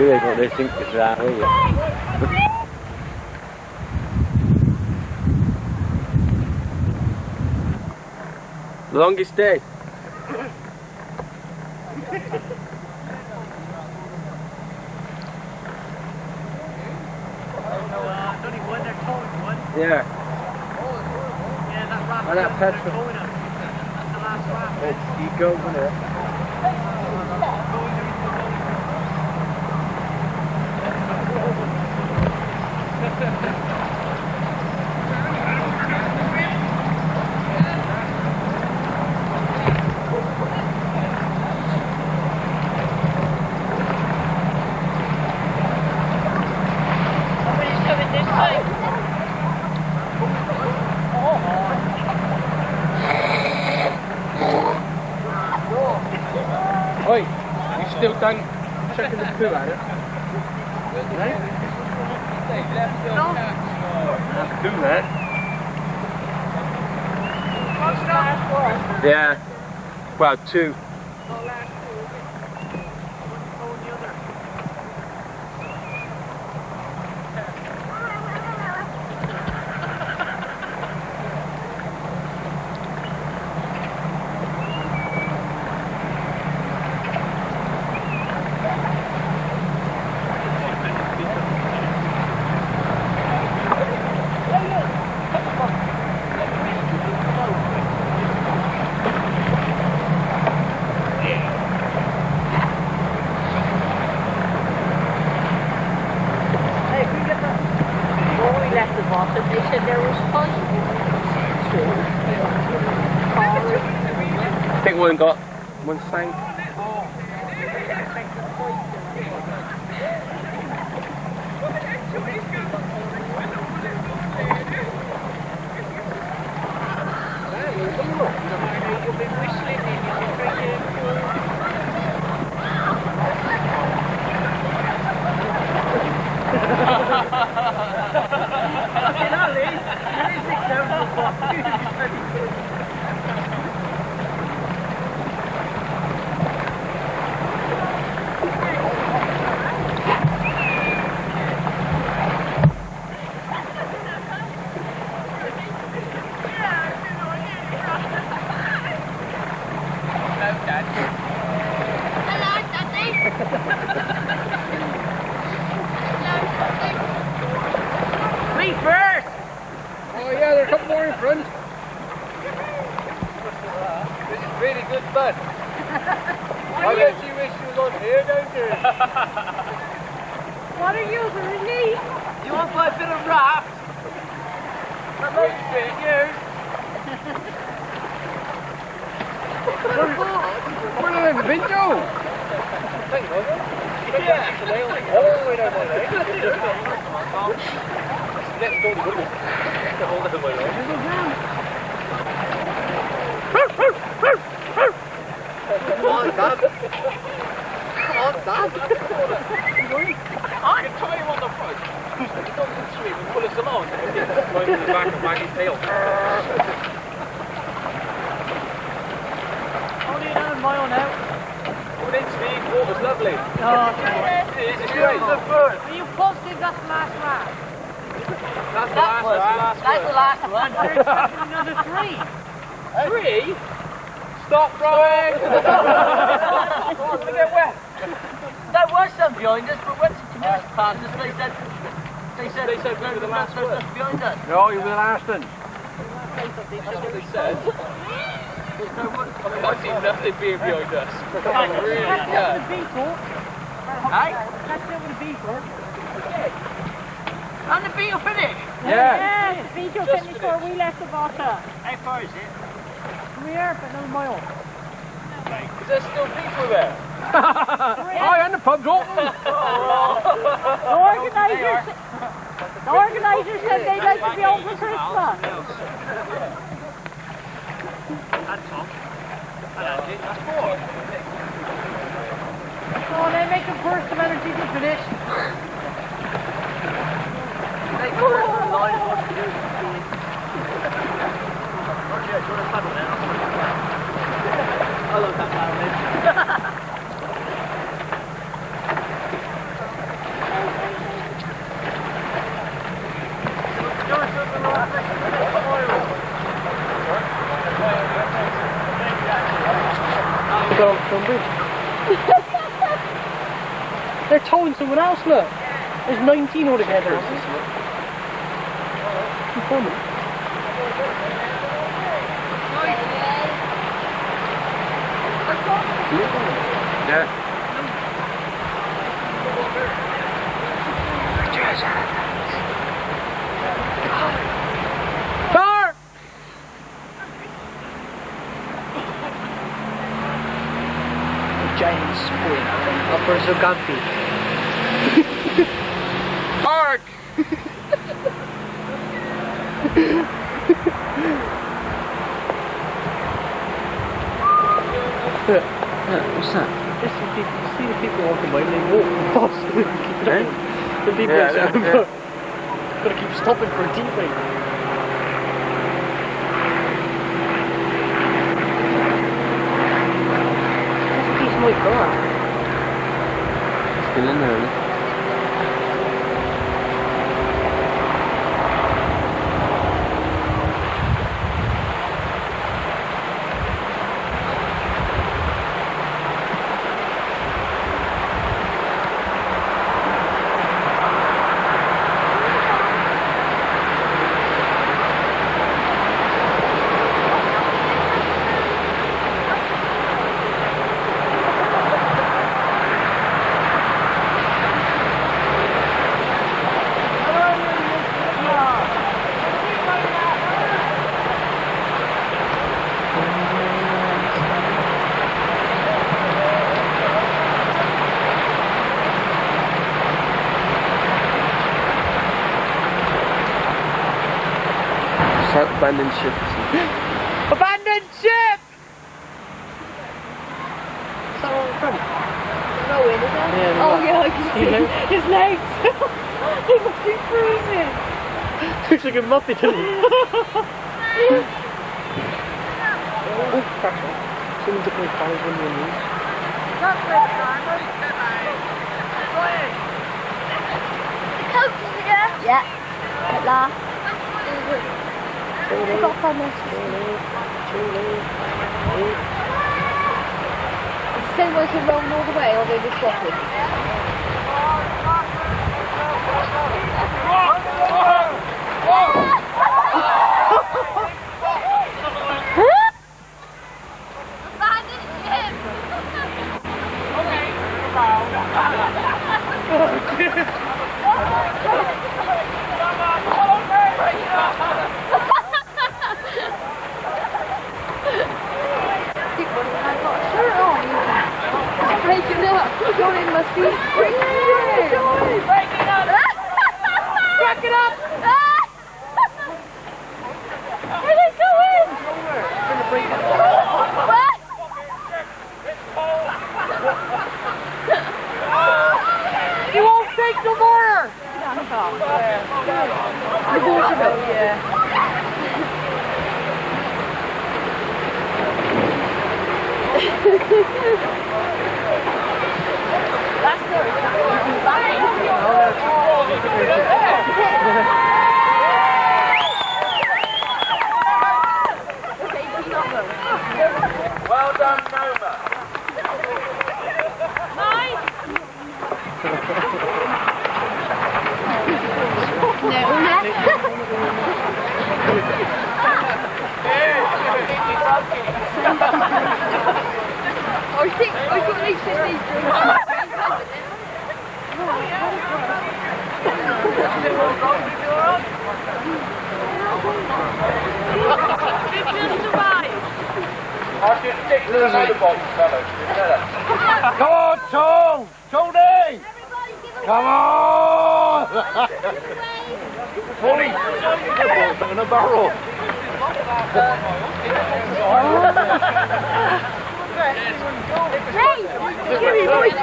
Do what they think is that, will you? Longest day. Yeah. Yeah, that raft. And that petrol. That's the last raft. It's keep going, isn't it? Somebody's coming this way. Oi, you still done checking the poo at it? No. That's poo there. Yeah. Well, 2. They said there was fun. I think one got one sank. You've been whistling in your Me first! Oh yeah, there's a couple more in front. This is really good fun. I bet you wish you was on here, don't you? What are you doing, Lee? You want to play a bit of Raft? That might be it, you. Where did I been, Joe? Yeah. All the way down my leg. Let's go to the hold of my leg. Come on, Dad. Come on, Dad. I can tie him on the front. He comes in sweep and pull us along. Right in the back and wag his tail. Only another mile now. Come in, Steve. Water's lovely. Oh, It is, it's great. are you positive that's the last round? That's the last one. That's the last one. Another 3. 3? Stop throwing! I'm going to get wet. There was some behind us, but once the news passed us, they said we were the last one. behind us. No, you were the last one. That's what they said. I've seen nothing being behind us. Really? Yeah. Hey? And the Beetle finished? Yeah. the Beetle finished before we left the water. How far is it? We are, but another mile. Is there still people there? Oh, and the pub's open. The organisers said they'd like to be on for Christmas. That's Tom. That's 4. Oh, they make a burst of energy to finish. They go over the line and what to do. Roger, do you want to paddle now? I love that paddling. Bridge. They're towing someone else, look. There's 19 altogether. Keep filming. Yeah. Car! Giant squid. Upper Zogampi. Ark! What's that? There's some people, you see the people walking by and they walk past. The people gotta keep stopping for a tea break. That's a piece of my car. Still in there, isn't it? Abandoned ship. Abandoned ship! Someone in front. Going, is it? Yeah, Oh yeah, I can see his legs. He must be freezing. Looks like a muppet, doesn't it? Oh, crap. Someone took my car when they moved. Yeah. At last. I got from this. It's the same way to rolling all the way, or they just swapping. Breaking up! Johnny must be breaking up! Johnny, breaking up! Break it up! Where are they going? Nowhere. It's going to break it up. What? You won't take the water! The water bill, yeah. That's good. Well done, Noma. Nice. I think I've got at least 15 drinks. I'll just stick to the motorbox, fellas. Come on, Tom! Tony! Come on! Tony! In a barrel. Hey! Give me voice